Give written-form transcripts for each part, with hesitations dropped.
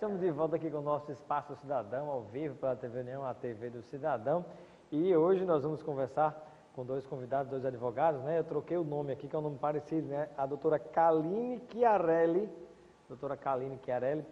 Estamos de volta aqui com o nosso Espaço Cidadão, ao vivo pela TV União, a TV do Cidadão. E hoje nós vamos conversar com dois convidados, dois advogados, né? Eu troquei o nome aqui, que é um nome parecido, né? A doutora Kaline Chiarelli,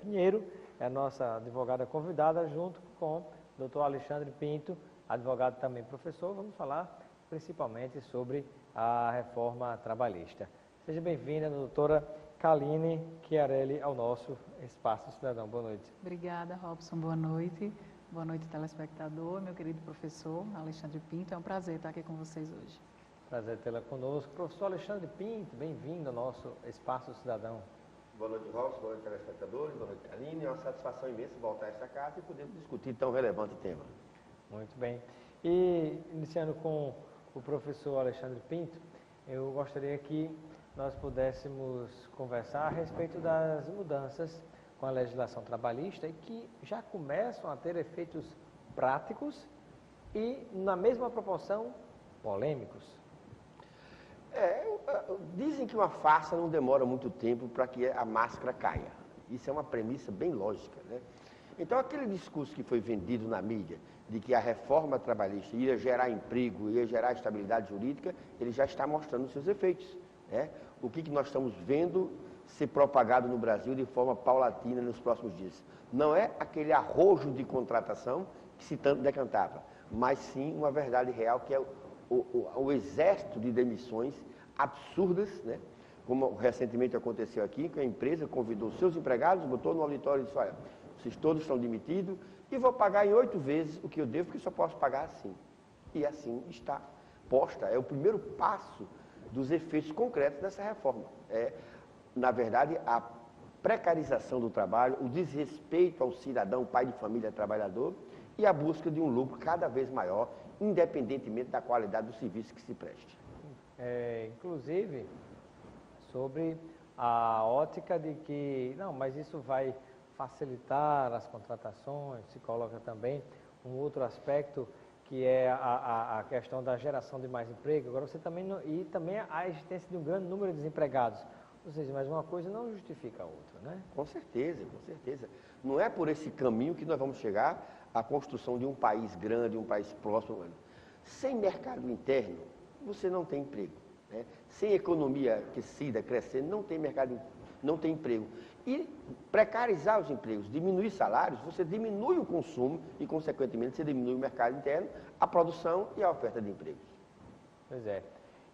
Pinheiro, é a nossa advogada convidada, junto com o doutor Alexandre Pinto, advogado também professor. Vamos falar principalmente sobre a reforma trabalhista. Seja bem-vinda, doutora Kaline Chiarelli, ao nosso Espaço Cidadão. Boa noite. Obrigada, Robson. Boa noite. Boa noite, telespectador. Meu querido professor Alexandre Pinto. É um prazer estar aqui com vocês hoje. Prazer tê-la conosco. Professor Alexandre Pinto, bem-vindo ao nosso Espaço Cidadão. Boa noite, Robson. Boa noite, telespectadores. Boa noite, Kaline. É uma satisfação imensa voltar a esta casa e podermos discutir tão relevante tema. Muito bem. E, iniciando com o professor Alexandre Pinto, eu gostaria que nós pudéssemos conversar a respeito das mudanças com a legislação trabalhista e que já começam a ter efeitos práticos e, na mesma proporção, polêmicos. Dizem que uma farsa não demora muito tempo para que a máscara caia. Isso é uma premissa bem lógica, né? Então, aquele discurso que foi vendido na mídia de que a reforma trabalhista ia gerar emprego, ia gerar estabilidade jurídica, ele já está mostrando os seus efeitos, né? O que nós estamos vendo ser propagado no Brasil de forma paulatina nos próximos dias. Não é aquele arrojo de contratação que se tanto decantava, mas sim uma verdade real, que é o exército de demissões absurdas, né? Como recentemente aconteceu aqui, que a empresa convidou seus empregados, botou no auditório e disse: olha, vocês todos estão demitidos e vou pagar em 8 vezes o que eu devo, porque só posso pagar assim. E assim está posta. É o primeiro passo dos efeitos concretos dessa reforma. Na verdade, a precarização do trabalho, o desrespeito ao cidadão, pai de família, trabalhador, e a busca de um lucro cada vez maior, independentemente da qualidade do serviço que se preste. Inclusive, sobre a ótica de que, não, mas isso vai facilitar as contratações, se coloca também um outro aspecto, que é a questão da geração de mais emprego. Agora você também e também a existência de um grande número de desempregados. Ou seja, mas uma coisa não justifica a outra, né? Com certeza, com certeza. Não é por esse caminho que nós vamos chegar à construção de um país grande, um país próximo. Sem mercado interno, você não tem emprego, né? Sem economia aquecida, crescendo, não tem mercado, não tem emprego. E precarizar os empregos, diminuir salários, você diminui o consumo e, consequentemente, você diminui o mercado interno, a produção e a oferta de empregos. Pois é.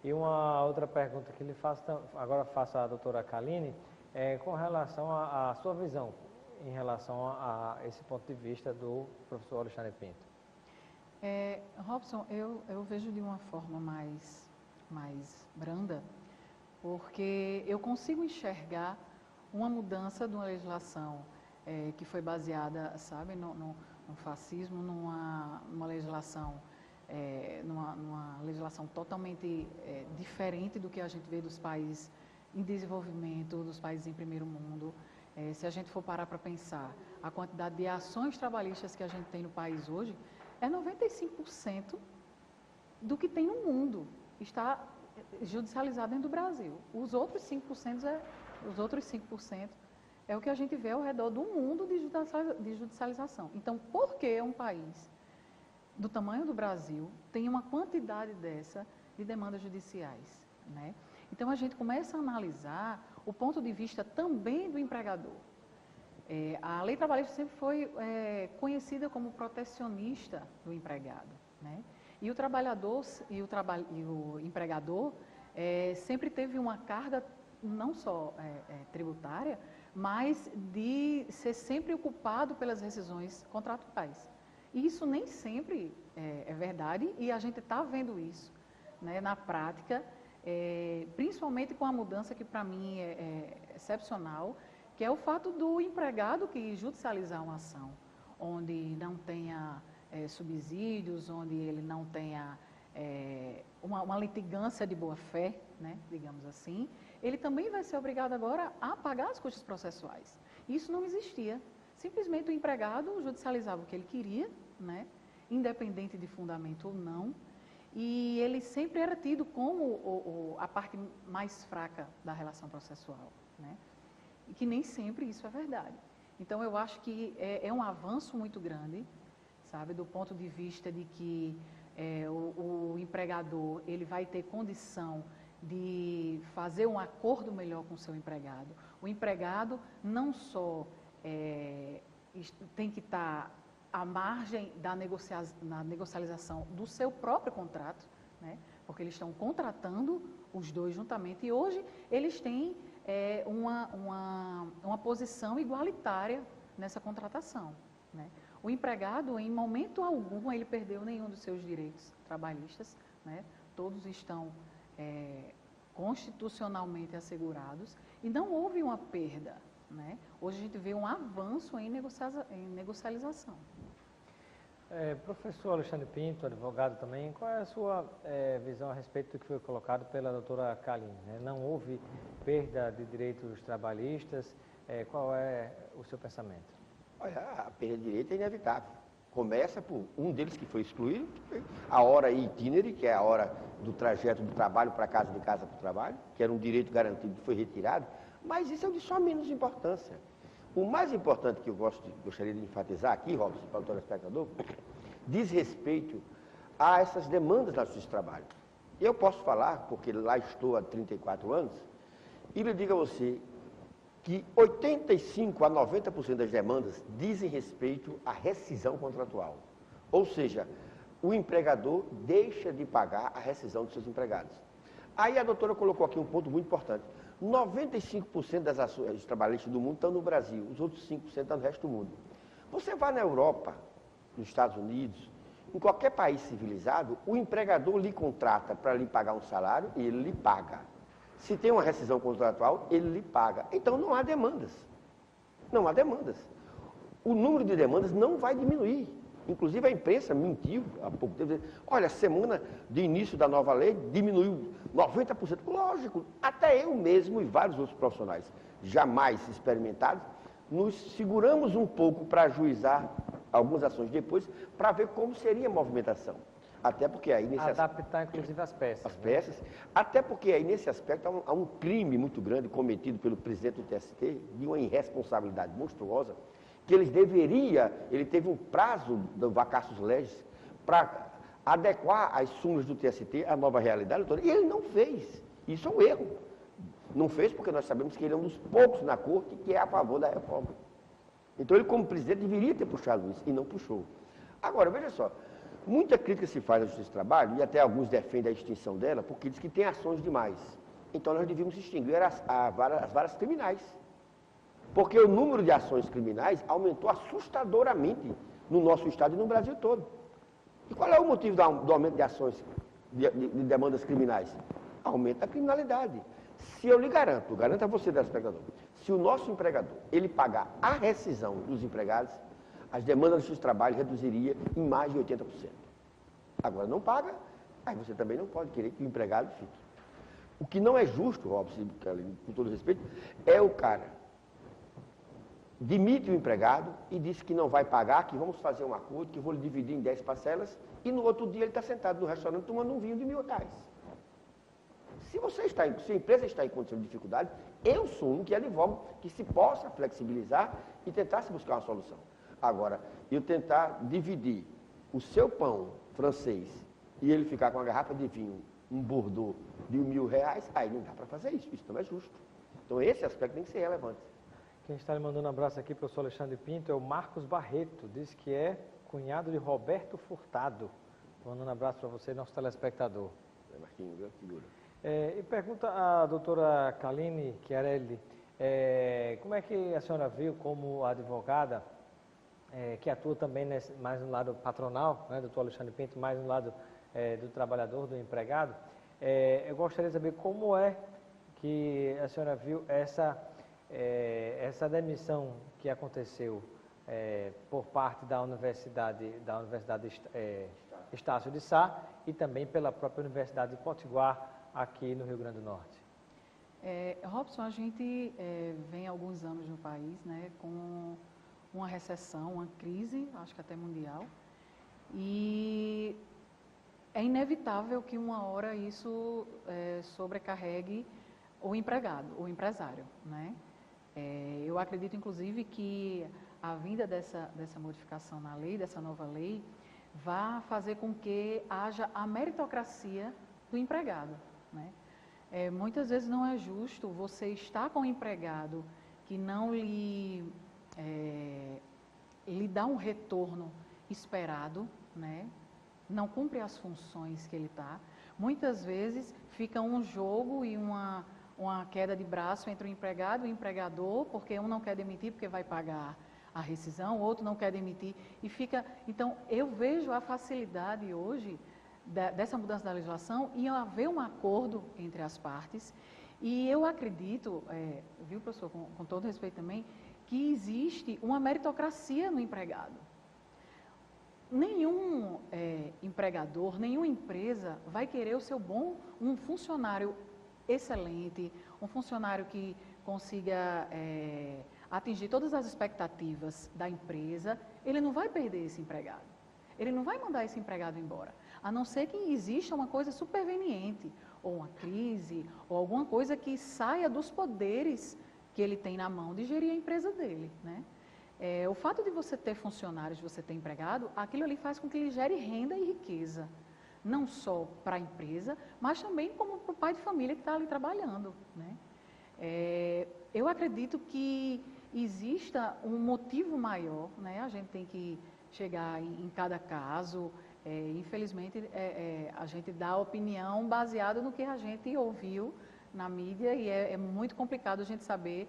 E uma outra pergunta que lhe faço, agora faço à doutora Kaline, com relação à sua visão, em relação a esse ponto de vista do professor Alexandre Pinto. Robson, eu vejo de uma forma mais branda, porque eu consigo enxergar uma mudança de uma legislação que foi baseada, sabe, no fascismo, numa legislação numa legislação totalmente diferente do que a gente vê dos países em desenvolvimento, dos países em primeiro mundo. Se a gente for parar para pensar, a quantidade de ações trabalhistas que a gente tem no país hoje é 95% do que tem no mundo, está judicializado dentro do Brasil. Os outros 5% é o que a gente vê ao redor do mundo de judicialização. Então, por que um país do tamanho do Brasil tem uma quantidade dessa de demandas judiciais, né? Então, a gente começa a analisar o ponto de vista também do empregador. A lei trabalhista sempre foi conhecida como protecionista do empregado, né? E o trabalhador e o empregador sempre teve uma carga não só tributária, mas de ser sempre ocupado pelas rescisões contratuais. E isso nem sempre é verdade, e a gente está vendo isso, né, na prática, principalmente com a mudança que para mim é excepcional, que é o fato do empregado que judicializar uma ação, onde não tenha subsídios, onde ele não tenha uma litigância de boa-fé, né, digamos assim, ele também vai ser obrigado agora a pagar as custas processuais. Isso não existia. Simplesmente o empregado judicializava o que ele queria, né, independente de fundamento ou não, e ele sempre era tido como a parte mais fraca da relação processual, né, e que nem sempre isso é verdade. Então, eu acho que é um avanço muito grande, sabe, do ponto de vista de que o empregador ele vai ter condição de fazer um acordo melhor com o seu empregado. O empregado não só tem que estar à margem da negocialização do seu próprio contrato, né? Porque eles estão contratando os dois juntamente e hoje eles têm uma posição igualitária nessa contratação, né? O empregado, em momento algum, ele perdeu nenhum dos seus direitos trabalhistas, né? Todos estão constitucionalmente assegurados e não houve uma perda, né? Hoje a gente vê um avanço em negocialização. Professor Alexandre Pinto, advogado também, qual é a sua visão a respeito do que foi colocado pela doutora Kaline, né? Não houve perda de direitos trabalhistas, qual é o seu pensamento? Olha, a perda de direito é inevitável. Começa por um deles que foi excluído, a hora itinere, que é a hora do trajeto do trabalho para casa, de casa para o trabalho, que era um direito garantido que foi retirado, mas isso é de só menos importância. O mais importante que eu gostaria de enfatizar aqui, Robson, para o telespectador, diz respeito a essas demandas da justiça do trabalho. Eu posso falar, porque lá estou há 34 anos, e lhe digo a você que 85% a 90% das demandas dizem respeito à rescisão contratual. Ou seja, o empregador deixa de pagar a rescisão dos seus empregados. Aí a doutora colocou aqui um ponto muito importante. 95% das ações trabalhistas do mundo estão no Brasil, os outros 5% estão no resto do mundo. Você vai na Europa, nos Estados Unidos, em qualquer país civilizado, o empregador lhe contrata para lhe pagar um salário e ele lhe paga. Se tem uma rescisão contratual, ele lhe paga. Então não há demandas. Não há demandas. O número de demandas não vai diminuir. Inclusive a imprensa mentiu há pouco tempo. Olha, a semana de início da nova lei diminuiu 90%. Lógico, até eu mesmo e vários outros profissionais jamais experimentados, nos seguramos um pouco para ajuizar algumas ações depois, para ver como seria a movimentação. Até porque aí nesse adaptar, inclusive, as peças. As peças. Até porque aí nesse aspecto há um crime muito grande cometido pelo presidente do TST, de uma irresponsabilidade monstruosa, que ele teve um prazo do vacatio legis para adequar as súmulas do TST à nova realidade, e ele não fez. Isso é um erro. Não fez porque nós sabemos que ele é um dos poucos na corte que é a favor da reforma. Então ele, como presidente, deveria ter puxado isso, e não puxou. Agora, veja só, muita crítica se faz à Justiça do Trabalho, e até alguns defendem a extinção dela, porque diz que tem ações demais. Então nós devíamos extinguir as varas criminais. Porque o número de ações criminais aumentou assustadoramente no nosso estado e no Brasil todo. E qual é o motivo do aumento de ações, de demandas criminais? Aumenta a criminalidade. Se eu lhe garanto a você, telespectador, se o nosso empregador, ele pagar a rescisão dos empregados, as demandas do Justiça do Trabalho reduziria em mais de 80%. Agora não paga, aí você também não pode querer que o empregado fique. O que não é justo, Robson, com todo respeito, é o cara demite o empregado e diz que não vai pagar, que vamos fazer um acordo, que vou lhe dividir em 10 parcelas, e no outro dia ele está sentado no restaurante tomando um vinho de R$1.000. Se a empresa está em condição de dificuldade, eu sou um que advogo que se possa flexibilizar e tentar se buscar uma solução. Agora, eu tentar dividir o seu pão francês e ele ficar com uma garrafa de vinho, um Bordeaux de R$1.000, aí não dá para fazer isso não é justo. Então esse aspecto tem que ser relevante. Quem está lhe mandando um abraço aqui, professor Alexandre Pinto, é o Marcos Barreto, diz que é cunhado de Roberto Furtado. Mandando um abraço para você, nosso telespectador. Marquinhos, grande figura. E pergunta à doutora Kaline Chiarelli, como é que a senhora viu como advogada, que atua também mais no lado patronal, né, doutor Alexandre Pinto, mais no lado do trabalhador, do empregado, eu gostaria de saber como é que a senhora viu essa demissão que aconteceu por parte da Universidade Estácio de Sá e também pela própria Universidade de Potiguar, aqui no Rio Grande do Norte. Robson, a gente vem há alguns anos no país, né, com uma recessão, uma crise, acho que até mundial, e é inevitável que uma hora isso sobrecarregue o empregado, o empresário, né? Eu acredito, inclusive, que a vinda dessa modificação na lei, dessa nova lei, vai fazer com que haja a meritocracia do empregado, né? Muitas vezes não é justo você estar com um empregado que não lhe dá um retorno esperado, né? Não cumpre as funções que ele está. Muitas vezes fica um jogo e uma queda de braço entre o empregado e o empregador, porque um não quer demitir porque vai pagar a rescisão, o outro não quer demitir e fica... Então, eu vejo a facilidade hoje dessa mudança da legislação em haver um acordo entre as partes e eu acredito, viu, professor, com todo respeito também, que existe uma meritocracia no empregado. Nenhum empregador, nenhuma empresa vai querer um funcionário excelente, um funcionário que consiga atingir todas as expectativas da empresa. Ele não vai perder esse empregado, ele não vai mandar esse empregado embora, a não ser que exista uma coisa superveniente, ou uma crise, ou alguma coisa que saia dos poderes que ele tem na mão de gerir a empresa dele, né? O fato de você ter funcionários, de você ter empregado, aquilo ali faz com que ele gere renda e riqueza, não só para a empresa, mas também como para o pai de família que está ali trabalhando, né? Eu acredito que exista um motivo maior, né? A gente tem que chegar em cada caso, infelizmente a gente dá opinião baseada no que a gente ouviu na mídia e é muito complicado a gente saber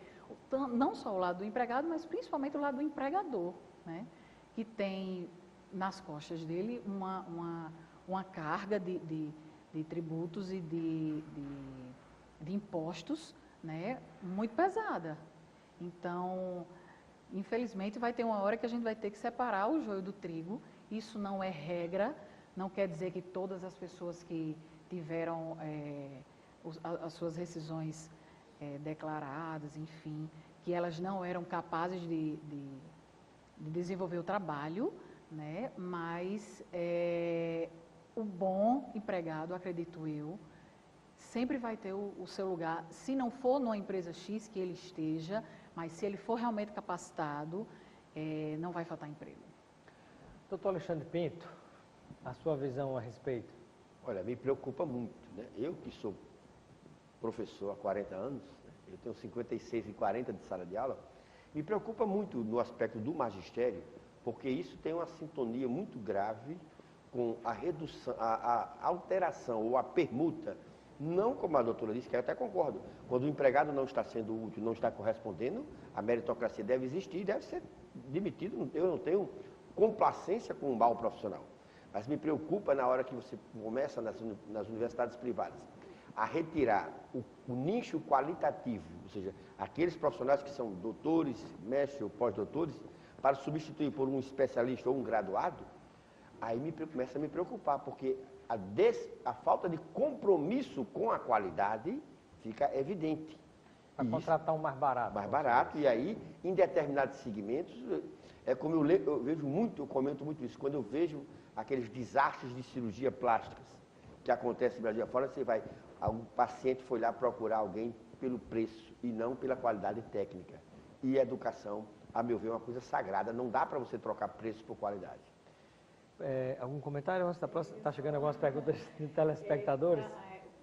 não só o lado do empregado, mas principalmente o lado do empregador, né? Que tem nas costas dele uma carga de tributos e de impostos, né? Muito pesada. Então, infelizmente, vai ter uma hora que a gente vai ter que separar o joio do trigo. Isso não é regra, não quer dizer que todas as pessoas que tiveram as suas rescisões declaradas, enfim, que elas não eram capazes de desenvolver o trabalho, né? Mas o bom empregado, acredito eu, sempre vai ter o seu lugar, se não for numa empresa X que ele esteja, mas se ele for realmente capacitado, não vai faltar emprego. Doutor Alexandre Pinto, a sua visão a respeito? Olha, me preocupa muito, né? Eu que sou professor há 40 anos, né? Eu tenho 56 e 40 de sala de aula, me preocupa muito no aspecto do magistério, porque isso tem uma sintonia muito grave com a redução, a alteração ou a permuta, não como a doutora disse, que eu até concordo, quando o empregado não está sendo útil, não está correspondendo, a meritocracia deve existir, deve ser demitido, eu não tenho complacência com um mau profissional. Mas me preocupa na hora que você começa nas universidades privadas a retirar o nicho qualitativo, ou seja, aqueles profissionais que são doutores, mestres ou pós-doutores, para substituir por um especialista ou um graduado, aí começa a me preocupar, porque a falta de compromisso com a qualidade fica evidente. Para contratar um mais barato. Mais barato, e aí, em determinados segmentos, como eu vejo muito, eu comento muito isso, quando eu vejo aqueles desastres de cirurgia plásticas que acontecem no Brasil afora, o paciente foi lá procurar alguém pelo preço e não pela qualidade técnica. E a educação, a meu ver, é uma coisa sagrada, não dá para você trocar preço por qualidade. Algum comentário antes da próxima? Está chegando algumas perguntas de telespectadores?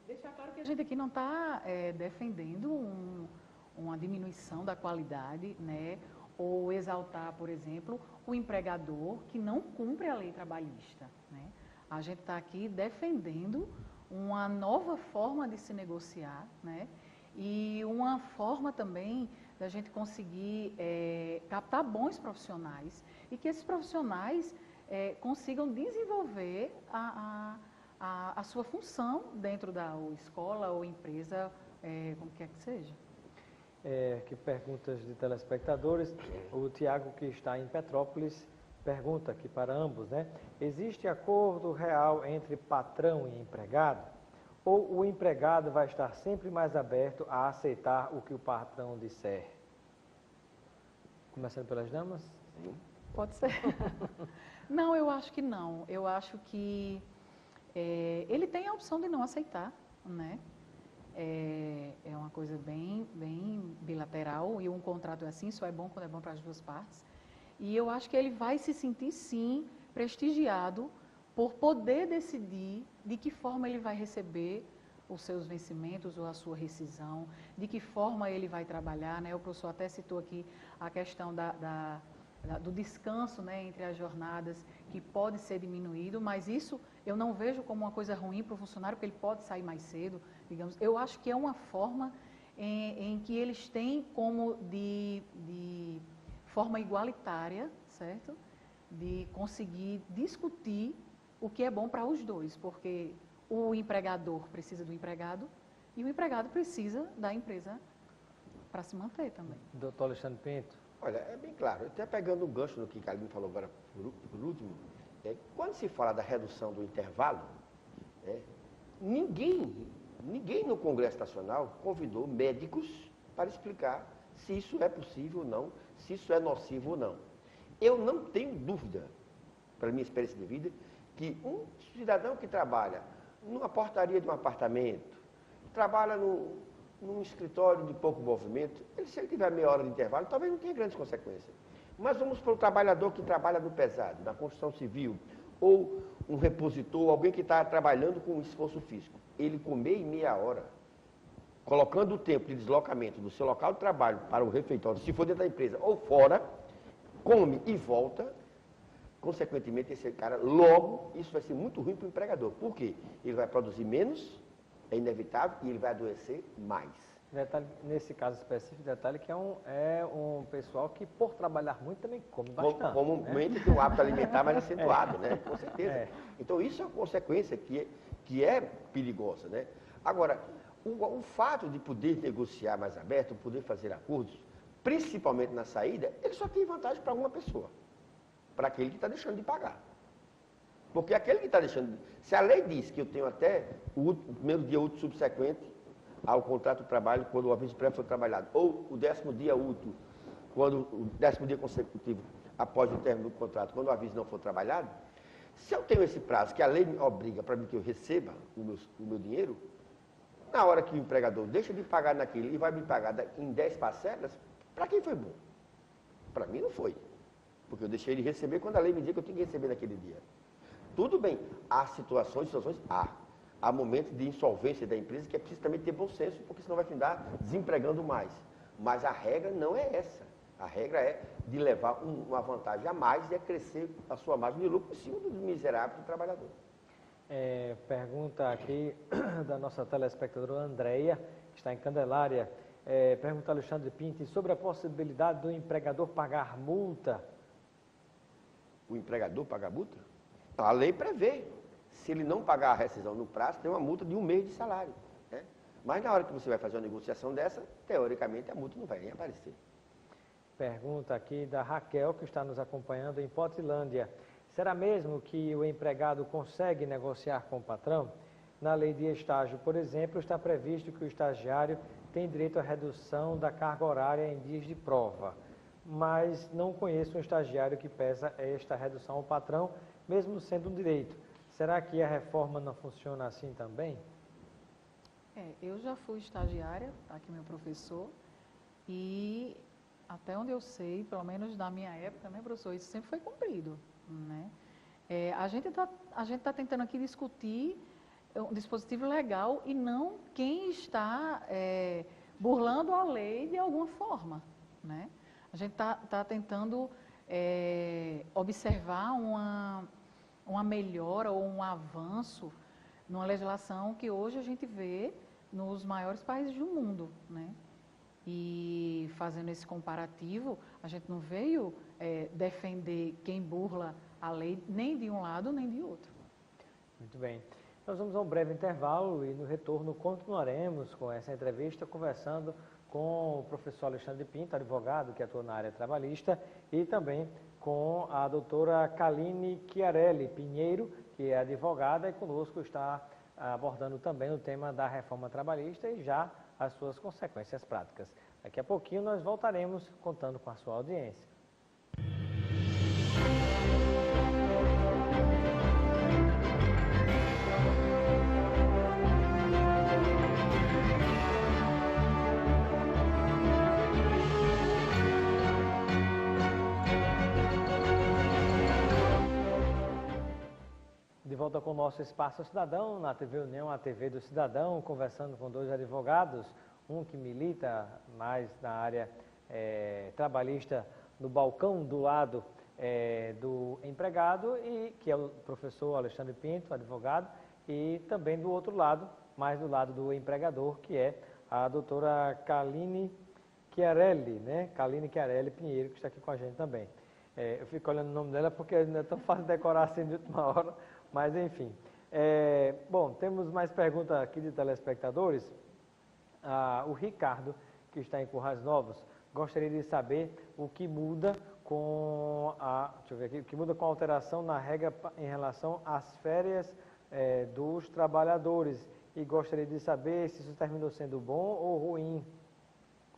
Deixar claro que a gente aqui não está defendendo uma diminuição da qualidade, né? Ou exaltar, por exemplo, o empregador que não cumpre a lei trabalhista, né? A gente está aqui defendendo uma nova forma de se negociar, né? E uma forma também da gente conseguir captar bons profissionais e que esses profissionais consigam desenvolver a sua função dentro da escola ou empresa, como quer que seja. Aqui perguntas de telespectadores. O Tiago, que está em Petrópolis, pergunta aqui para ambos, né? Existe acordo real entre patrão e empregado? Ou o empregado vai estar sempre mais aberto a aceitar o que o patrão disser? Começando pelas damas? Pode ser. Não, eu acho que não. Eu acho que ele tem a opção de não aceitar, né? é uma coisa bem bilateral e um contrato é assim, só é bom quando é bom para as duas partes. E eu acho que ele vai se sentir, sim, prestigiado por poder decidir de que forma ele vai receber os seus vencimentos ou a sua rescisão, de que forma ele vai trabalhar, né? O professor até citou aqui a questão do descanso, né, entre as jornadas, que pode ser diminuído, mas isso eu não vejo como uma coisa ruim para o funcionário, porque ele pode sair mais cedo, digamos. Eu acho que é uma forma em que eles têm como de forma igualitária, certo? De conseguir discutir o que é bom para os dois, porque o empregador precisa do empregado e o empregado precisa da empresa para se manter também. Doutor Alexandre Pinto. Olha, é bem claro, até pegando um gancho no que a Aline falou agora por último, quando se fala da redução do intervalo, ninguém no Congresso Nacional convidou médicos para explicar se isso é possível ou não, se isso é nocivo ou não. Eu não tenho dúvida, pela minha experiência de vida, que um cidadão que trabalha numa portaria de um apartamento, trabalha num escritório de pouco movimento, se ele tiver meia hora de intervalo, talvez não tenha grandes consequências. Mas vamos para o trabalhador que trabalha no pesado, na construção civil, ou um repositor, alguém que está trabalhando com esforço físico. Ele comer em meia hora, colocando o tempo de deslocamento do seu local de trabalho para o refeitório, se for dentro da empresa ou fora, come e volta, consequentemente esse cara, logo, isso vai ser muito ruim para o empregador. Por quê? Ele vai produzir menos, é inevitável, e ele vai adoecer mais. Detalhe, nesse caso específico, detalhe que é um pessoal que, por trabalhar muito, também come bastante. Comumente tem um hábito alimentar mais acentuado, né? Com certeza. Então, isso é uma consequência que é perigosa, né? Agora, o fato de poder negociar mais aberto, poder fazer acordos, principalmente na saída, ele só tem vantagem para uma pessoa, para aquele que está deixando de pagar. Porque aquele que está deixando... Se a lei diz que eu tenho até o primeiro dia útil subsequente ao contrato de trabalho, quando o aviso prévio for trabalhado, ou o 10º dia útil, quando o 10º dia consecutivo após o término do contrato, quando o aviso não for trabalhado, se eu tenho esse prazo que a lei me obriga para que eu receba o meu dinheiro, na hora que o empregador deixa de pagar naquilo e vai me pagar em 10 parcelas, para quem foi bom? Para mim não foi. Porque eu deixei de receber quando a lei me dizia que eu tinha que receber naquele dia. Tudo bem, há situações, há momentos de insolvência da empresa que é preciso também ter bom senso, porque senão vai findar desempregando mais. Mas a regra não é essa. A regra é de levar uma vantagem a mais e a crescer a sua margem de lucro em cima do miserável do trabalhador. Pergunta aqui da nossa telespectadora Andréia, que está em Candelária. Pergunta Alexandre Pinto sobre a possibilidade do empregador pagar multa. O empregador pagar multa? A lei prevê. Se ele não pagar a rescisão no prazo, tem uma multa de 1 mês de salário. Né? Mas na hora que você vai fazer uma negociação dessa, teoricamente a multa não vai nem aparecer. Pergunta aqui da Raquel, que está nos acompanhando em Potilândia. Será mesmo que o empregado consegue negociar com o patrão? Na lei de estágio, por exemplo, está previsto que o estagiário tem direito à redução da carga horária em dias de prova. Mas não conheço um estagiário que peça esta redução ao patrão, mesmo sendo um direito. Será que a reforma não funciona assim também? Eu já fui estagiária, está aqui meu professor, e até onde eu sei, pelo menos na minha época, né, professor, isso sempre foi cumprido. Né? A gente tá tentando aqui discutir um dispositivo legal e não quem está burlando a lei de alguma forma. Né? A gente está tentando observar uma melhora ou um avanço numa legislação que hoje a gente vê nos maiores países do mundo. Né? E fazendo esse comparativo, a gente não veio defender quem burla a lei nem de um lado nem de outro. Muito bem. Nós vamos a um breve intervalo e no retorno continuaremos com essa entrevista conversando com o professor Alexandre Pinto, advogado que atua na área trabalhista, e também com a doutora Kaline Chiarelli Pinheiro, que é advogada e conosco está abordando também o tema da reforma trabalhista e já as suas consequências práticas. Daqui a pouquinho nós voltaremos contando com a sua audiência. volta com o nosso Espaço Cidadão, na TV União, a TV do Cidadão, conversando com dois advogados, um que milita mais na área trabalhista, no balcão do lado do empregado, e que é o professor Alexandre Pinto, advogado, e também do outro lado, mais do lado do empregador, que é a doutora Kaline Chiarelli, né? Kaline Chiarelli Pinheiro, que está aqui com a gente também. Eu fico olhando o nome dela porque não é tão fácil decorar assim de última hora, mas enfim. Bom, temos mais perguntas aqui de telespectadores. O Ricardo, que está em Currais Novos, gostaria de saber o que muda com deixa eu ver aqui, o que muda com a alteração na regra em relação às férias dos trabalhadores, e gostaria de saber se isso terminou sendo bom ou ruim.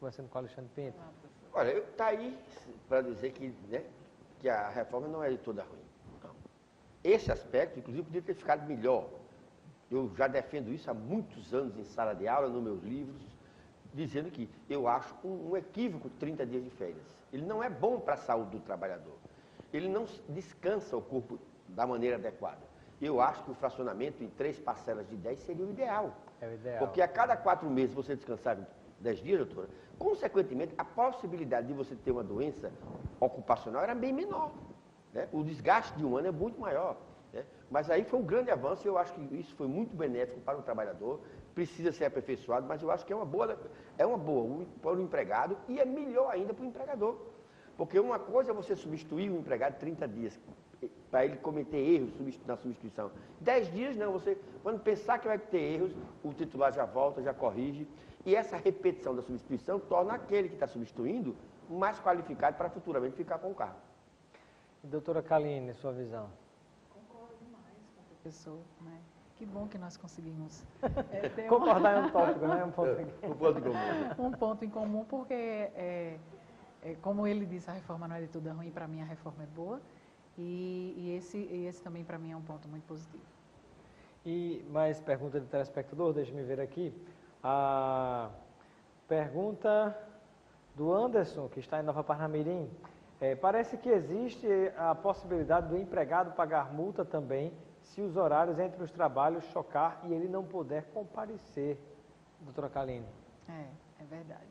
Conversando com o Alexandre Pinto. Olha, está aí para dizer que, né, que a reforma não é de toda ruim. Não. Esse aspecto, inclusive, poderia ter ficado melhor. Eu já defendo isso há muitos anos em sala de aula, nos meus livros, dizendo que eu acho um equívoco 30 dias de férias. Ele não é bom para a saúde do trabalhador. Ele não descansa o corpo da maneira adequada. Eu acho que o fracionamento em 3 parcelas de 10 seria o ideal. É o ideal. Porque a cada 4 meses você descansar 10 dias, doutora, consequentemente, a possibilidade de você ter uma doença ocupacional era bem menor. Né? O desgaste de um ano é muito maior. Né? Mas aí foi um grande avanço e eu acho que isso foi muito benéfico para o trabalhador, precisa ser aperfeiçoado, mas eu acho que é uma boa para o empregado e é melhor ainda para o empregador. Porque uma coisa é você substituir o empregado 30 dias, para ele cometer erros na substituição. 10 dias não, você, quando pensar que vai ter erros, o titular já volta, já corrige. E essa repetição da substituição torna aquele que está substituindo mais qualificado para futuramente ficar com o cargo. E doutora Kaline, sua visão? Concordo demais com o professor, né? Que bom que nós conseguimos ter concordar é um tópico, né? um ponto em comum, porque, como ele disse, a reforma não é de tudo ruim, para mim a reforma é boa, e esse também para mim é um ponto muito positivo. E mais pergunta de telespectador, deixa-me ver aqui. A pergunta do Anderson, que está em Nova Parnamirim. Parece que existe a possibilidade do empregado pagar multa também, se os horários entre os trabalhos chocar e ele não puder comparecer. Doutora Kaline. É verdade.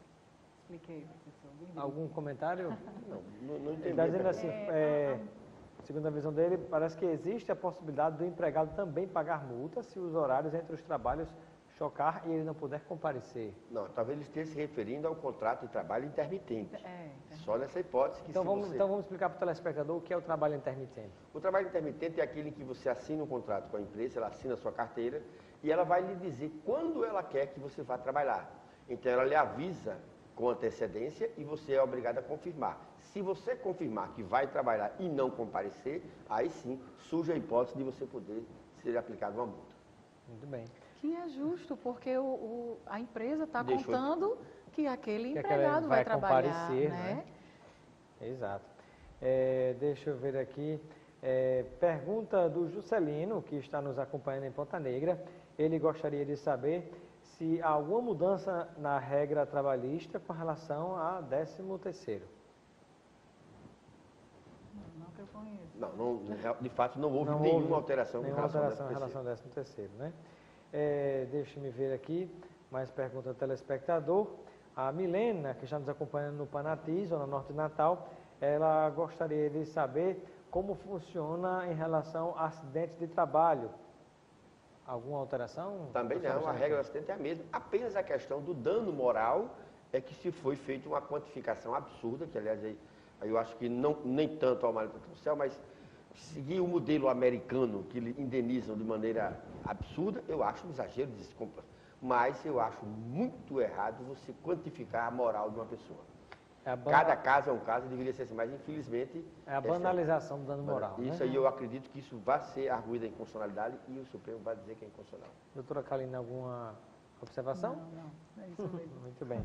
Expliquei, professor. Algum comentário? Não entendi. Ele está dizendo assim, segundo a visão dele, parece que existe a possibilidade do empregado também pagar multa se os horários entre os trabalhos chocar e ele não puder comparecer. Não, talvez ele esteja se referindo ao contrato de trabalho intermitente. Só nessa hipótese que então vamos explicar para o telespectador o que é o trabalho intermitente. O trabalho intermitente é aquele em que você assina um contrato com a empresa, ela assina a sua carteira e ela vai lhe dizer quando ela quer que você vá trabalhar. Então ela lhe avisa com antecedência e você é obrigado a confirmar. Se você confirmar que vai trabalhar e não comparecer, aí sim surge a hipótese de você poder ser aplicado uma multa. Muito bem. Que é justo, porque a empresa está contando que aquele empregado vai trabalhar, comparecer, né? Exato. Deixa eu ver aqui. Pergunta do Juscelino, que está nos acompanhando em Ponta Negra. Ele gostaria de saber se há alguma mudança na regra trabalhista com relação a 13º. Não que eu conheço. Não, de fato não houve nenhuma alteração em relação ao 13º, né? Deixa-me ver aqui, mais pergunta do telespectador. A Milena, que está nos acompanhando no Panati, Zona Norte de Natal, ela gostaria de saber como funciona em relação a acidentes de trabalho. Alguma alteração? Também não, a regra do acidente é a mesma. Apenas a questão do dano moral é que se foi feita uma quantificação absurda, que aliás eu acho que nem tanto ao Maleta do Céu, mas seguir o modelo americano que indenizam de maneira absurda, eu acho um exagero, mas eu acho muito errado você quantificar a moral de uma pessoa. Cada caso é um caso, deveria ser assim, mas infelizmente... É a banalização do dano moral. Isso aí eu acredito que isso vai ser arguído em inconstitucionalidade e o Supremo vai dizer que é inconstitucional. Doutora Kaline, alguma observação? Não, é isso mesmo. Muito bem.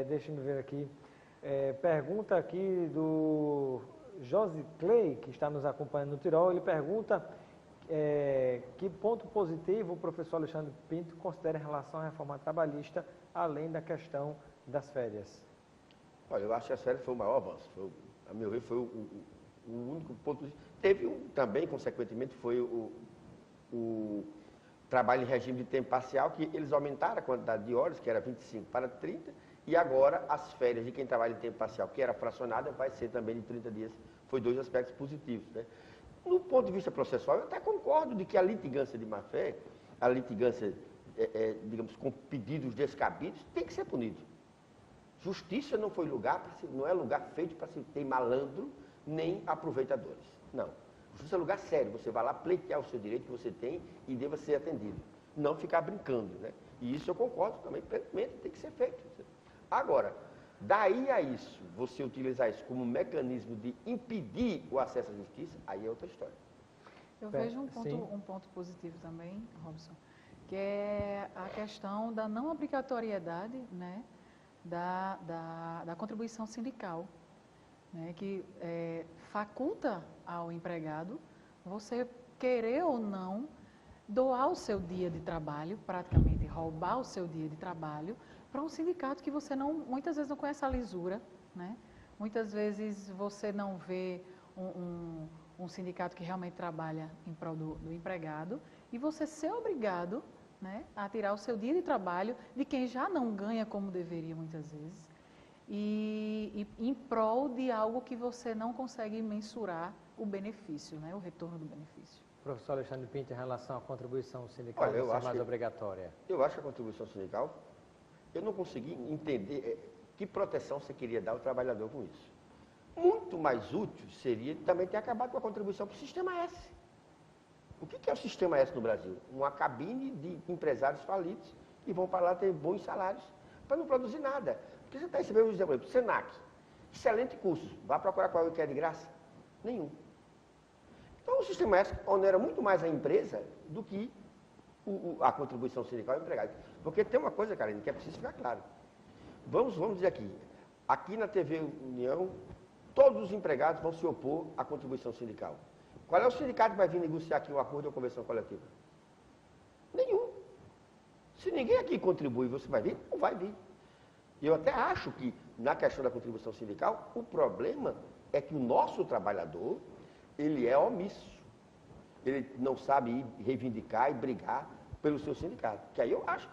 Deixa-me ver aqui. Pergunta aqui do Josi Clay, que está nos acompanhando no Tirol. Ele pergunta que ponto positivo o professor Alexandre Pinto considera em relação à reforma trabalhista, além da questão das férias. Olha, eu acho que as férias foi o maior avanço. A meu ver, foi o único ponto. Teve também, consequentemente, foi o trabalho em regime de tempo parcial, que eles aumentaram a quantidade de horas, que era 25 para 30, e agora as férias de quem trabalha em tempo parcial, que era fracionada, vai ser também de 30 dias. Foi 2 aspectos positivos, né? No ponto de vista processual, eu até concordo de que a litigância de má-fé, a litigância, digamos, com pedidos descabidos, tem que ser punido. Justiça não é lugar feito para se ter malandro nem aproveitadores. Não. Justiça é lugar sério. Você vai lá pleitear o seu direito que você tem e deva ser atendido. Não ficar brincando, né? E isso eu concordo também, plenamente, tem que ser feito. Agora, daí a isso, você utilizar isso como mecanismo de impedir o acesso à justiça, aí é outra história. Eu vejo um ponto positivo também, Robson, que é a questão da não obrigatoriedade, né, da contribuição sindical, né, que faculta ao empregado você querer ou não doar o seu dia de trabalho, praticamente roubar o seu dia de trabalho, para um sindicato que você muitas vezes não conhece a lisura, né? Muitas vezes você não vê um sindicato que realmente trabalha em prol do empregado e você ser obrigado, né, a tirar o seu dia de trabalho de quem já não ganha como deveria muitas vezes e em prol de algo que você não consegue mensurar o benefício, né, o retorno do benefício. Professor Alexandre Pinto, em relação à contribuição sindical, olha, eu acho mais que, obrigatória. Eu acho que a contribuição sindical, eu não consegui entender que proteção você queria dar ao trabalhador com isso. Muito mais útil seria também ter acabado com a contribuição para o Sistema S. O que é o Sistema S no Brasil? Uma cabine de empresários falidos que vão para lá ter bons salários para não produzir nada. Porque você está recebendo, por exemplo, Senac, excelente curso, vai procurar qual que é de graça? Nenhum. Então o Sistema S onera muito mais a empresa do que a contribuição sindical ao empregado. Porque tem uma coisa, Karine, que é preciso ficar claro. Vamos dizer aqui na TV União, todos os empregados vão se opor à contribuição sindical. Qual é o sindicato que vai vir negociar aqui um acordo ou convenção coletiva? Nenhum. Se ninguém aqui contribui, você vai vir? Não vai vir. E eu até acho que, na questão da contribuição sindical, o problema é que o nosso trabalhador, ele é omisso. Ele não sabe ir reivindicar e brigar pelo seu sindicato. Que aí eu acho,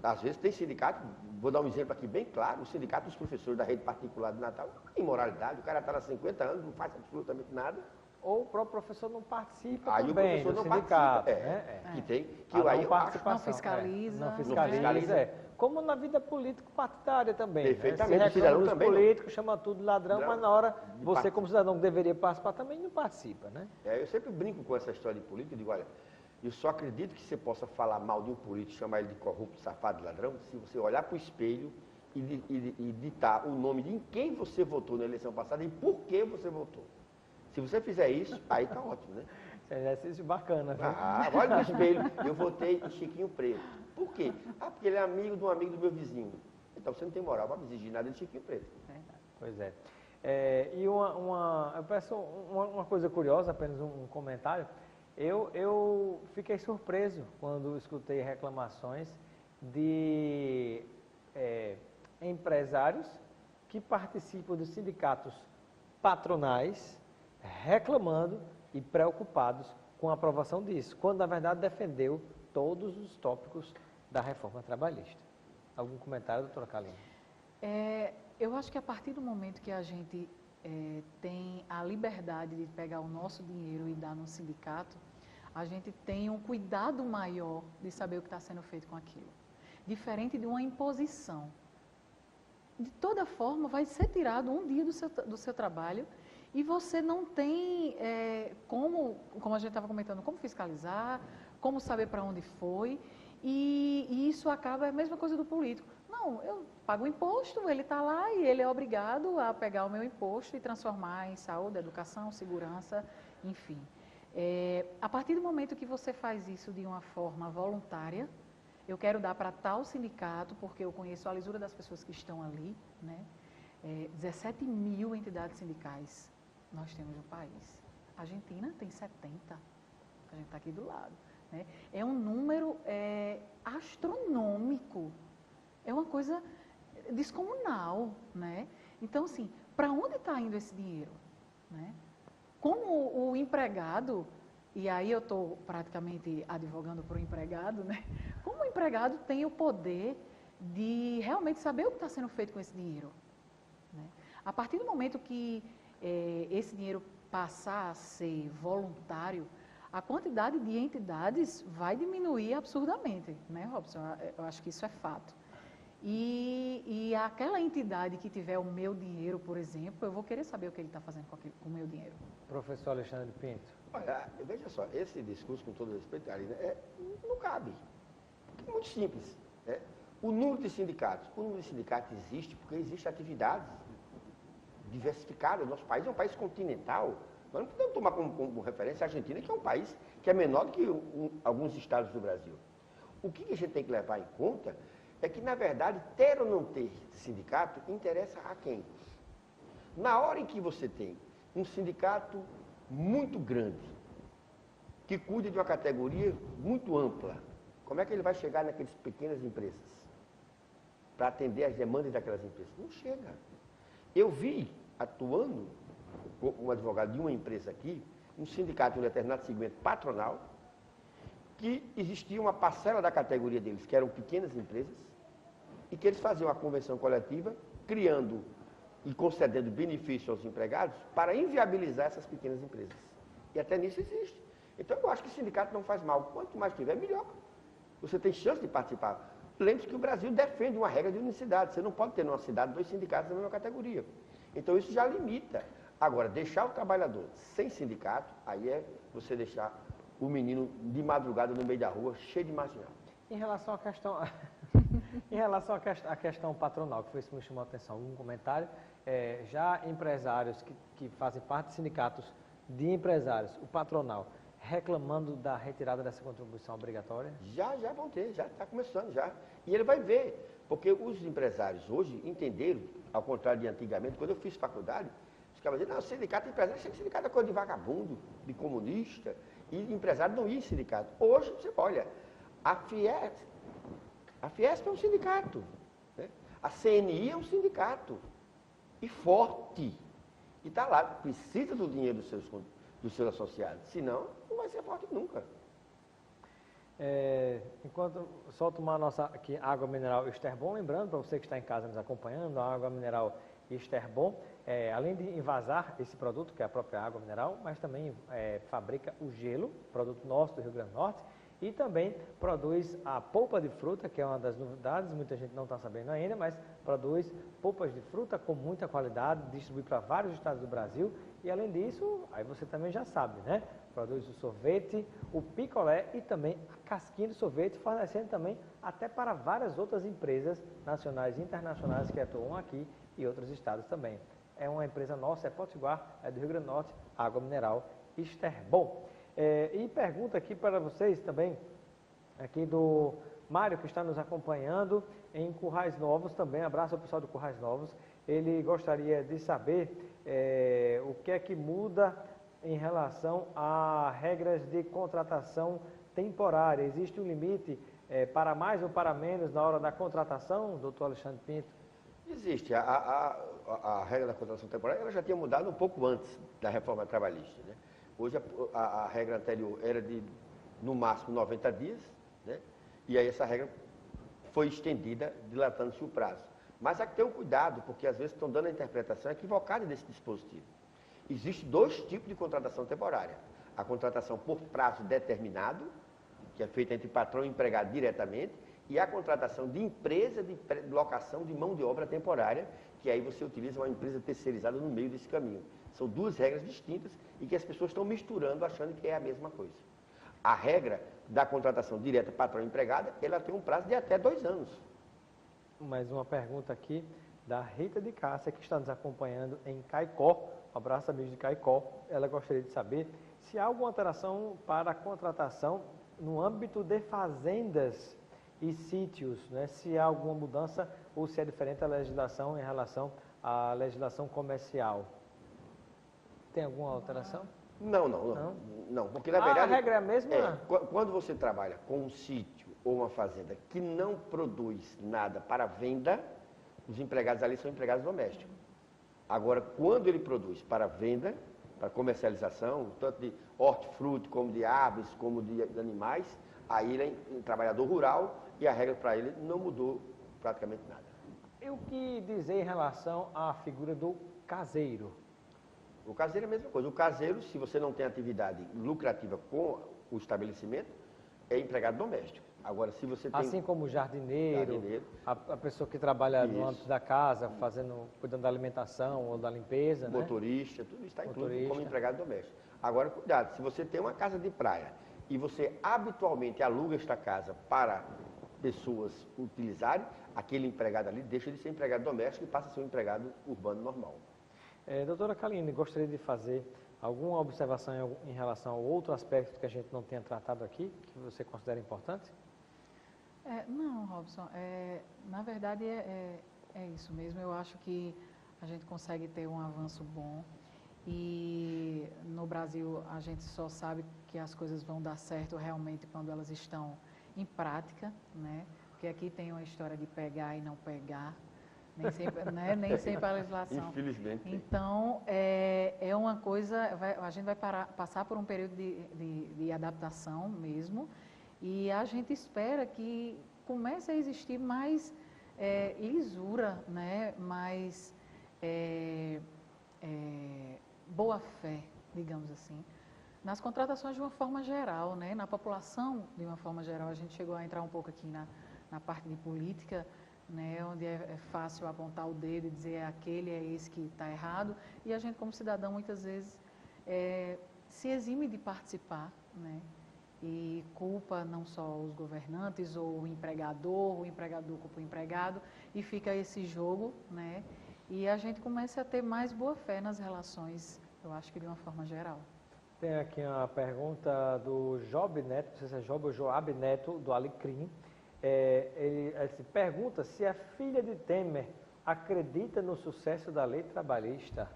às vezes tem sindicato, vou dar um exemplo aqui bem claro, o sindicato dos professores da rede particular de Natal, imoralidade, o cara está há 50 anos, não faz absolutamente nada. Ou o próprio professor não participa aí também o professor do não sindicato. Participa, que tem, que aí eu acho, não fiscaliza. Não fiscaliza. Né? Como na vida político-partidária também. Perfeitamente. Né? Se reclama dos também políticos, chama tudo de ladrão, mas na hora você, como cidadão que deveria participar, também não participa, né? Eu sempre brinco com essa história de política, eu digo, olha, eu só acredito que você possa falar mal de um político, chamar ele de corrupto, safado, ladrão, se você olhar para o espelho e ditar o nome de quem você votou na eleição passada e por que você votou. Se você fizer isso, aí tá ótimo, né? Isso é exercício bacana, viu? Olha no espelho, eu votei em Chiquinho Preto. Por quê? Porque ele é amigo de um amigo do meu vizinho. Então você não tem moral para exigir nada de Chiquinho Preto. Pois é. E eu peço uma coisa curiosa, apenas um comentário. Eu fiquei surpreso quando escutei reclamações de empresários que participam dos sindicatos patronais reclamando e preocupados com a aprovação disso, quando na verdade defendeu todos os tópicos da reforma trabalhista. Algum comentário, doutora Kalina? Eu acho que a partir do momento que a gente tem a liberdade de pegar o nosso dinheiro e dar no sindicato, a gente tem um cuidado maior de saber o que está sendo feito com aquilo. Diferente de uma imposição. De toda forma, vai ser tirado um dia do seu trabalho e você não tem como a gente estava comentando, como fiscalizar, como saber para onde foi. E isso acaba, é a mesma coisa do político. Não, eu pago o imposto, ele está lá e ele é obrigado a pegar o meu imposto e transformar em saúde, educação, segurança, enfim. A partir do momento que você faz isso de uma forma voluntária, eu quero dar para tal sindicato, porque eu conheço a lisura das pessoas que estão ali, né? 17 mil entidades sindicais nós temos no país. A Argentina tem 70, a gente está aqui do lado. Né? É um número astronômico, é uma coisa descomunal, né? Então, assim, para onde está indo esse dinheiro? Né? Como o empregado e aí eu estou praticamente advogando para o empregado, né? Como o empregado tem o poder de realmente saber o que está sendo feito com esse dinheiro, né? A partir do momento que esse dinheiro passar a ser voluntário, a quantidade de entidades vai diminuir absurdamente, né, Robson? Eu acho que isso é fato. E aquela entidade que tiver o meu dinheiro, por exemplo, eu vou querer saber o que ele está fazendo com o meu dinheiro. Professor Alexandre Pinto. Olha, veja só, esse discurso, com todo respeito, Arina, não cabe. É muito simples. Né? O número de sindicatos existe porque existe atividades diversificadas. O nosso país é um país continental. Nós não podemos tomar como referência a Argentina, que é um país que é menor do que alguns estados do Brasil. O que a gente tem que levar em conta é que, na verdade, ter ou não ter sindicato interessa a quem? Na hora em que você tem um sindicato muito grande, que cuida de uma categoria muito ampla, como é que ele vai chegar naquelas pequenas empresas para atender as demandas daquelas empresas? Não chega. Eu vi, atuando como advogado de uma empresa aqui, um sindicato de um determinado segmento patronal, que existia uma parcela da categoria deles, que eram pequenas empresas, e que eles faziam a convenção coletiva, criando e concedendo benefício aos empregados para inviabilizar essas pequenas empresas. E até nisso existe. Então, eu acho que o sindicato não faz mal. Quanto mais tiver, melhor. Você tem chance de participar. Lembre-se que o Brasil defende uma regra de unicidade. Você não pode ter numa cidade 2 sindicatos da mesma categoria. Então, isso já limita. Agora, deixar o trabalhador sem sindicato, aí é você deixar o menino de madrugada no meio da rua, cheio de marginal. Em relação à questão, à questão patronal, que foi isso que me chamou a atenção, um comentário, já empresários que fazem parte de sindicatos de empresários, o patronal, reclamando da retirada dessa contribuição obrigatória? Já vão ter, já está começando já. E ele vai ver, porque os empresários hoje entenderam, ao contrário de antigamente, quando eu fiz faculdade, os caras diziam, não, sindicato de empresário, sindicato é coisa de vagabundo, de comunista, e empresário não ia em sindicato. Hoje, você olha, a Fiesp é um sindicato, né? A CNI é um sindicato, e forte, e está lá, precisa do dinheiro dos seus associados, senão não vai ser forte nunca. Enquanto só tomar a nossa aqui, água mineral Esterbon, lembrando para você que está em casa nos acompanhando, a água mineral Esterbon, além de envasar esse produto, que é a própria água mineral, mas também fabrica o gelo, produto nosso do Rio Grande do Norte, e também produz a polpa de fruta, que é uma das novidades, muita gente não está sabendo ainda, mas produz polpas de fruta com muita qualidade, distribui para vários estados do Brasil, e além disso, aí você também já sabe, né? Produz o sorvete, o picolé e também a casquinha de sorvete, fornecendo também até para várias outras empresas nacionais e internacionais que atuam aqui e outros estados também. É uma empresa nossa, é Potiguar, é do Rio Grande do Norte, água mineral Esterbon. E pergunta aqui para vocês também, aqui do Mário, que está nos acompanhando em Currais Novos também, abraço ao pessoal do Currais Novos. Ele gostaria de saber o que é que muda em relação a regras de contratação temporária. Existe um limite para mais ou para menos na hora da contratação, doutor Alexandre Pinto? Existe. A regra da contratação temporária ela já tinha mudado um pouco antes da reforma trabalhista, né? Hoje a regra anterior era de, no máximo, 90 dias, né? E aí essa regra foi estendida, dilatando-se o prazo. Mas há que ter um cuidado, porque às vezes estão dando a interpretação equivocada desse dispositivo. Existem 2 tipos de contratação temporária. A contratação por prazo determinado, que é feita entre patrão e empregado diretamente, e a contratação de empresa de locação de mão de obra temporária, que aí você utiliza uma empresa terceirizada no meio desse caminho. São 2 regras distintas e que as pessoas estão misturando, achando que é a mesma coisa. A regra da contratação direta patrão-empregada, ela tem um prazo de até 2 anos. Mais uma pergunta aqui da Rita de Cássia, que está nos acompanhando em Caicó. Um abraço, amigos de Caicó. Ela gostaria de saber se há alguma alteração para a contratação no âmbito de fazendas e sítios, né? Se há alguma mudança ou se é diferente a legislação em relação à legislação comercial. Tem alguma alteração? Não, porque na verdade... A regra é a mesma? Quando você trabalha com um sítio ou uma fazenda que não produz nada para venda, os empregados ali são empregados domésticos. Agora, quando ele produz para venda, para comercialização, tanto de hortifruti, como de aves, como de animais, aí ele é um trabalhador rural e a regra para ele não mudou praticamente nada. E o que dizer em relação à figura do caseiro? O caseiro é a mesma coisa. O caseiro, se você não tem atividade lucrativa com o estabelecimento, é empregado doméstico. Agora, se você tem... Assim como o jardineiro, a pessoa que trabalha no âmbito da casa, cuidando da alimentação ou da limpeza, motorista, tudo isso está incluído Motorista. como empregado doméstico. Agora, cuidado, se você tem uma casa de praia e você habitualmente aluga esta casa para pessoas utilizarem, aquele empregado ali deixa de ser empregado doméstico e passa a ser um empregado urbano normal. Doutora Kaline, gostaria de fazer alguma observação em relação a outro aspecto que a gente não tenha tratado aqui, que você considera importante? Não, Robson, na verdade é isso mesmo. Eu acho que a gente consegue ter um avanço bom e no Brasil a gente só sabe que as coisas vão dar certo realmente quando elas estão em prática, né? Porque aqui tem uma história de pegar e não pegar, nem sempre, né? Nem sempre a legislação. Infelizmente. Então, é uma coisa, a gente vai passar por um período de adaptação mesmo, e a gente espera que comece a existir mais lisura, né? Mais boa fé, digamos assim, nas contratações de uma forma geral, né? Na população de uma forma geral. A gente chegou a entrar um pouco aqui na parte de política, né? Onde é fácil apontar o dedo e dizer aquele é esse que está errado, e a gente como cidadão muitas vezes se exime de participar, né? E culpa não só os governantes ou o empregador culpa o empregado, e fica esse jogo, né? E a gente começa a ter mais boa fé nas relações, eu acho que de uma forma geral. Tem aqui uma pergunta do Job Neto, não sei se é Job ou Joab Neto, do Alecrim. Ele se pergunta se a filha de Temer acredita no sucesso da lei trabalhista.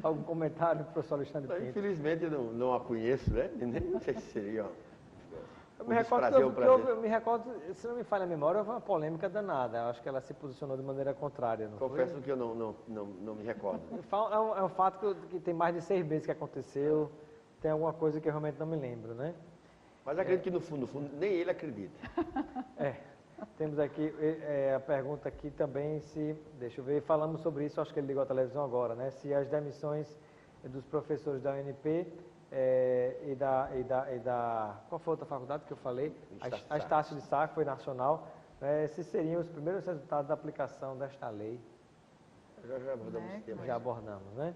Algum comentário, professor Alexandre Pinto? Infelizmente eu não a conheço, né? Nem sei se seria eu me recordo, se não me falha a memória, houve uma polêmica danada. Eu acho que ela se posicionou de maneira contrária. Confesso que eu não me recordo. É um fato que tem mais de 6 meses que aconteceu. Tem alguma coisa que eu realmente não me lembro, né? Mas acredito que no fundo, nem ele acredita. Temos aqui a pergunta aqui também, deixa eu ver, falamos sobre isso, acho que ele ligou a televisão agora, né? Se as demissões dos professores da UNP qual foi a outra faculdade que eu falei? A Estácio de Sá, que foi nacional, esses seriam os primeiros resultados da aplicação desta lei. Já abordamos esse tema. Já abordamos, né?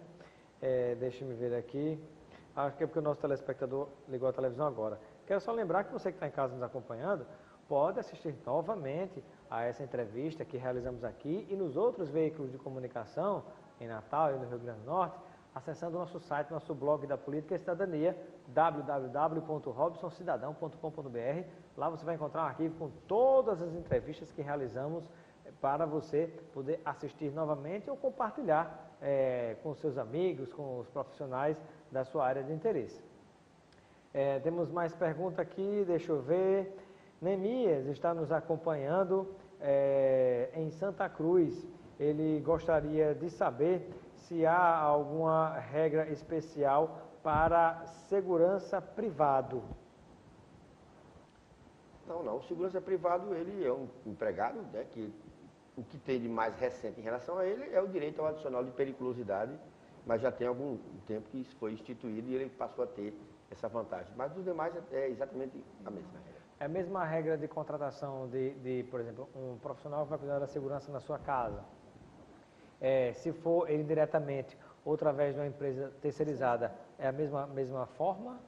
Deixa eu me ver aqui. Acho que é porque o nosso telespectador ligou a televisão agora. Quero só lembrar que você que está em casa nos acompanhando, pode assistir novamente a essa entrevista que realizamos aqui e nos outros veículos de comunicação, em Natal e no Rio Grande do Norte, acessando o nosso site, nosso blog da Política e Cidadania, www.robsoncidadão.com.br. Lá você vai encontrar um arquivo com todas as entrevistas que realizamos para você poder assistir novamente ou compartilhar com seus amigos, com os profissionais da sua área de interesse. Temos mais pergunta aqui, deixa eu ver. Nemias está nos acompanhando em Santa Cruz. Ele gostaria de saber se há alguma regra especial para segurança privado. Não. O segurança privado, ele é um empregado, né, que o que tem de mais recente em relação a ele é o direito ao adicional de periculosidade, mas já tem algum tempo que isso foi instituído e ele passou a ter essa vantagem. Mas dos demais é exatamente a mesma regra. É a mesma regra de contratação por exemplo, um profissional que vai cuidar da segurança na sua casa. Se for ele diretamente ou através de uma empresa terceirizada, é a mesma forma?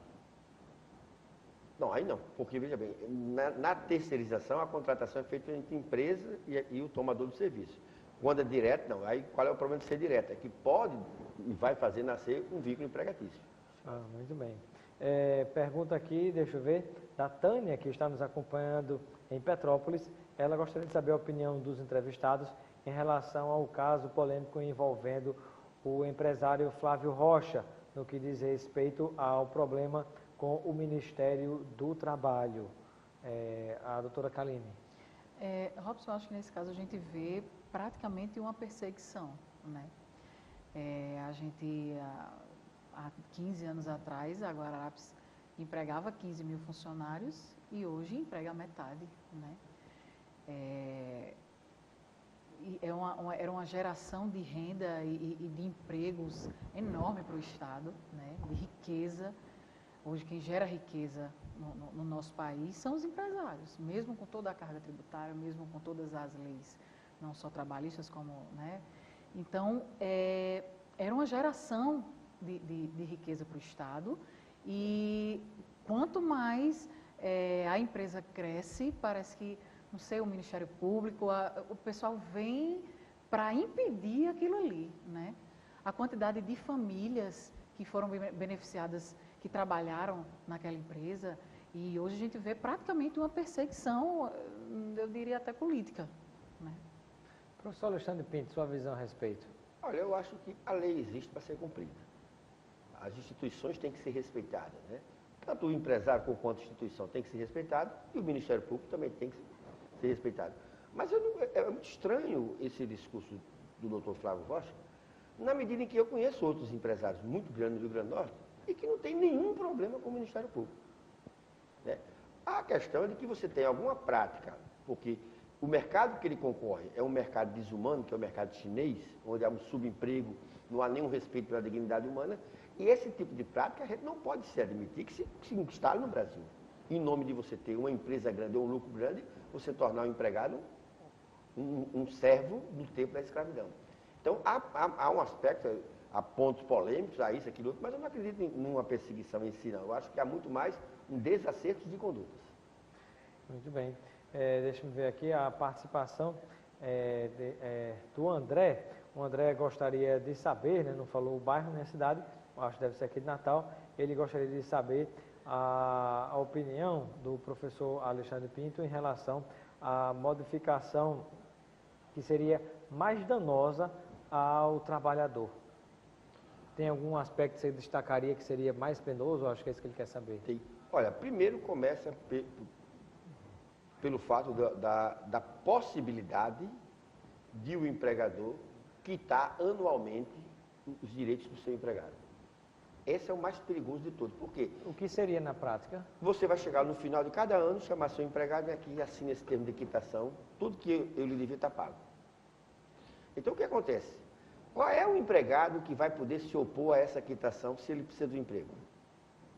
Não, aí não, porque veja bem, na terceirização a contratação é feita entre a empresa e o tomador do serviço. Quando é direto, não. Aí qual é o problema de ser direto? É que pode e vai fazer nascer um vínculo empregatício. Muito bem. Pergunta aqui, deixa eu ver, da Tânia, que está nos acompanhando em Petrópolis. Ela gostaria de saber a opinião dos entrevistados em relação ao caso polêmico envolvendo o empresário Flávio Rocha, no que diz respeito ao problema com o Ministério do Trabalho. A doutora Kaline. Robson, acho que nesse caso a gente vê praticamente uma perseguição, né? A gente há 15 anos atrás, a Guararapes empregava 15 mil funcionários e hoje emprega a metade, né? Era uma geração de renda e de empregos enorme para o Estado, né? De riqueza. Hoje quem gera riqueza no nosso país são os empresários, mesmo com toda a carga tributária, mesmo com todas as leis, não só trabalhistas como, né? Então, era uma geração de riqueza para o Estado e quanto mais a empresa cresce, parece que, não sei, o Ministério Público, o pessoal vem para impedir aquilo ali, né? A quantidade de famílias que foram beneficiadas, que trabalharam naquela empresa, e hoje a gente vê praticamente uma perseguição, eu diria até política, né? Professor Alexandre Pinto, sua visão a respeito? Olha, eu acho que a lei existe para ser cumprida. As instituições têm que ser respeitadas, né? Tanto o empresário quanto a instituição tem que ser respeitado e o Ministério Público também tem que ser respeitado. Mas é muito estranho esse discurso do doutor Flávio Rocha, na medida em que eu conheço outros empresários muito grandes no Rio Grande do Norte e que não tem nenhum problema com o Ministério Público, né? A questão é de que você tem alguma prática, porque o mercado que ele concorre é um mercado desumano, que é o mercado chinês, onde há um subemprego, não há nenhum respeito pela dignidade humana, e esse tipo de prática a gente não pode se admitir que se instale no Brasil. Em nome de você ter uma empresa grande ou um lucro grande, você tornar o empregado um servo do tempo da escravidão. Então, há um aspecto, há pontos polêmicos, há isso, aquilo outro, mas eu não acredito em uma perseguição em si, não. Eu acho que há muito mais um desacerto de condutas. Muito bem. Deixa-me ver aqui a participação do André. O André gostaria de saber, né, não falou o bairro nem a cidade, acho que deve ser aqui de Natal, ele gostaria de saber a opinião do professor Alexandre Pinto em relação à modificação que seria mais danosa ao trabalhador. Tem algum aspecto que você destacaria que seria mais penoso? Acho que é isso que ele quer saber. Tem. Olha, primeiro começa pelo fato da possibilidade de o empregador quitar anualmente os direitos do seu empregado. Esse é o mais perigoso de todos. Por quê? O que seria na prática? Você vai chegar no final de cada ano, chamar seu empregado aqui e assina esse termo de quitação, tudo que eu lhe devia estar pago. Então, o que acontece? Qual é o empregado que vai poder se opor a essa quitação se ele precisa do emprego?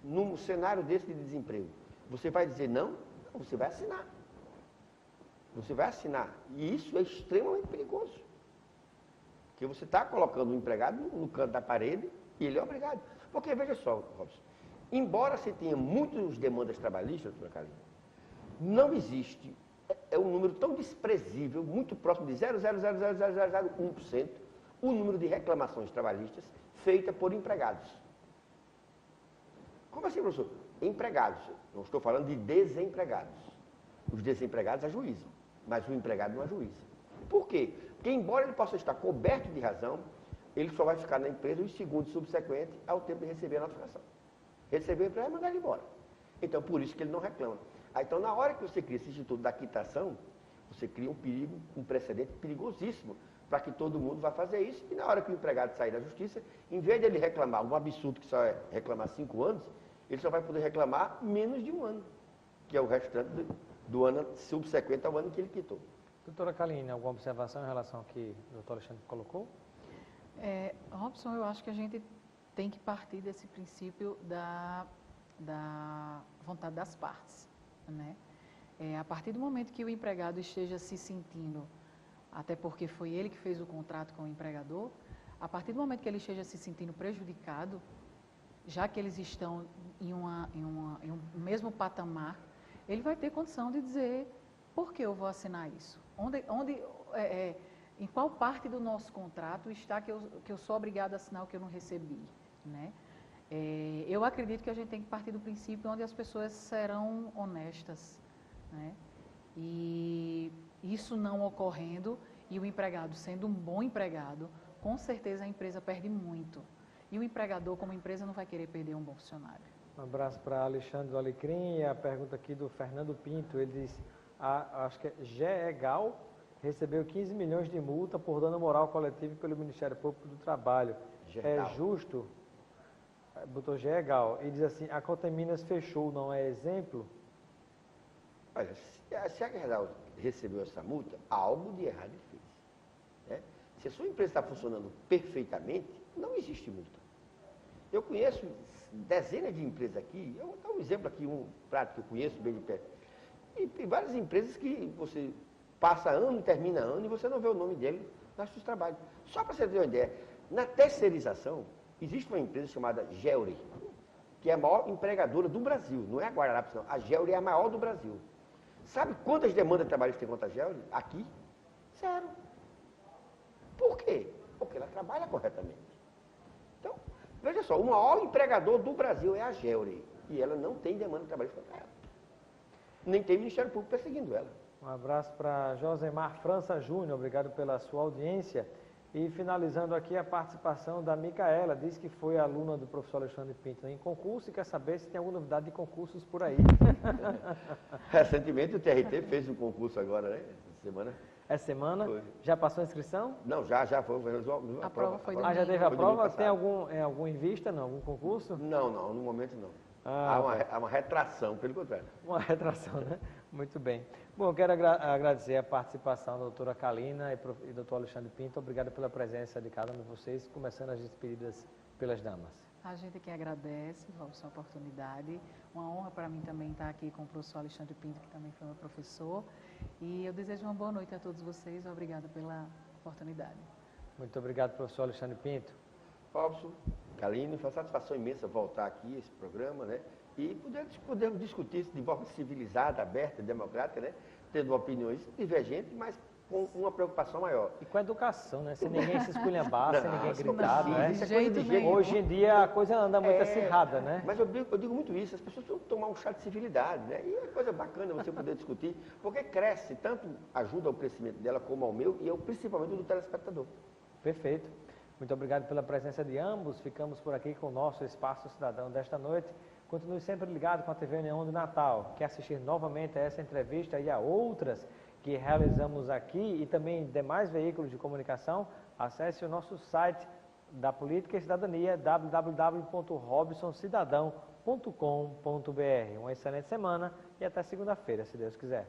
Num cenário desse de desemprego, você vai dizer não? Não, você vai assinar. Você vai assinar. E isso é extremamente perigoso. Porque você está colocando o empregado no canto da parede e ele é obrigado. Porque, veja só, Robson, embora se tenha muitas demandas trabalhistas, doutora Carlinhos, não existe, é um número tão desprezível, muito próximo de 0,0000001%, o número de reclamações trabalhistas feitas por empregados. Como assim, professor? Empregados. Não estou falando de desempregados. Os desempregados ajuizam, mas o empregado não ajuiza. Por quê? Porque, embora ele possa estar coberto de razão, ele só vai ficar na empresa os segundos subsequentes ao tempo de receber a notificação. Receber o empregado e mandar ele embora. Então, por isso que ele não reclama. Então, na hora que você cria esse instituto da quitação, você cria um perigo, um precedente perigosíssimo para que todo mundo vá fazer isso. E na hora que o empregado sair da justiça, em vez dele reclamar um absurdo que só é reclamar 5 anos, ele só vai poder reclamar menos de 1 ano, que é o restante do ano subsequente ao ano que ele quitou. Doutora Kaline, alguma observação em relação ao que o doutor Alexandre colocou? Robson, eu acho que a gente tem que partir desse princípio da vontade das partes, né? A partir do momento que o empregado esteja se sentindo, até porque foi ele que fez o contrato com o empregador, a partir do momento que ele esteja se sentindo prejudicado, já que eles estão em um mesmo patamar, ele vai ter condição de dizer por que eu vou assinar isso? Em qual parte do nosso contrato está que eu sou obrigado a assinar o que eu não recebi, né? Eu acredito que a gente tem que partir do princípio onde as pessoas serão honestas, né? E isso não ocorrendo e o empregado sendo um bom empregado, com certeza a empresa perde muito. E o empregador, como empresa, não vai querer perder um bom funcionário. Um abraço para Alexandre do Alecrim e a pergunta aqui do Fernando Pinto. Ele diz, acho que é GEGAL, recebeu 15 milhões de multa por dano moral coletivo pelo Ministério Público do Trabalho. É justo? botou Gegal, e diz assim, a Coteminas fechou, não é exemplo? Olha, se a Gerdau recebeu essa multa, algo de errado ele fez. Né? Se a sua empresa está funcionando perfeitamente, não existe multa. Eu conheço dezenas de empresas aqui, eu vou dar um exemplo aqui, um prato que eu conheço bem de perto. E tem várias empresas que você passa ano, termina ano, e você não vê o nome dele nos seus trabalhos. Só para você ter uma ideia, na terceirização, existe uma empresa chamada Gelri, que é a maior empregadora do Brasil, não é a Guararapes não, a Gelri é a maior do Brasil. Sabe quantas demandas trabalhistas tem contra a Gelri? Aqui? 0. Por quê? Porque ela trabalha corretamente. Então, veja só, o maior empregador do Brasil é a Gelri, e ela não tem demanda trabalhista contra ela. Nem tem Ministério Público perseguindo ela. Um abraço para Josemar França Júnior, obrigado pela sua audiência. E finalizando aqui a participação da Micaela, diz que foi aluna do professor Alexandre Pinto em concurso e quer saber se tem alguma novidade de concursos por aí. Recentemente o TRT fez um concurso agora, né? Essa semana. Essa semana? Foi. Já passou a inscrição? Não, já foi. A prova foi Ah, já domingo. teve a Foi prova? domingo Tem passado. algum em vista, não? Algum concurso? Não, no momento não. Ah, Há uma retração, pelo contrário. uma retração, né? Muito bem. Bom, eu quero agradecer a participação da doutora Kalina e doutor Alexandre Pinto. Obrigado pela presença de cada um de vocês, começando as despedidas pelas damas. A gente que agradece, Robson, a oportunidade. Uma honra para mim também estar aqui com o professor Alexandre Pinto, que também foi meu professor. E eu desejo uma boa noite a todos vocês. Obrigada pela oportunidade. Muito obrigado, professor Alexandre Pinto. Robson, Kalina, foi uma satisfação imensa voltar aqui a esse programa, né? E podermos discutir isso de forma civilizada, aberta, democrática, né? Tendo opiniões divergentes, mas com uma preocupação maior. E com a educação, né? Sem ninguém se esculhambar, sem ninguém isso gritar, não né? precisa, De isso é coisa de jeito gente. nenhum. Hoje em dia a coisa anda muito acirrada, né? Mas eu digo muito isso, as pessoas precisam tomar um chá de civilidade, né? E é coisa bacana você poder discutir, porque cresce, tanto ajuda ao crescimento dela como ao meu, e eu principalmente do telespectador. Perfeito. Muito obrigado pela presença de ambos. Ficamos por aqui com o nosso Espaço Cidadão desta noite. Continue sempre ligado com a TV Neon de Natal. Quer assistir novamente a essa entrevista e a outras que realizamos aqui e também demais veículos de comunicação? Acesse o nosso site da Política e Cidadania, www.robsoncidadão.com.br. Uma excelente semana e até segunda-feira, se Deus quiser.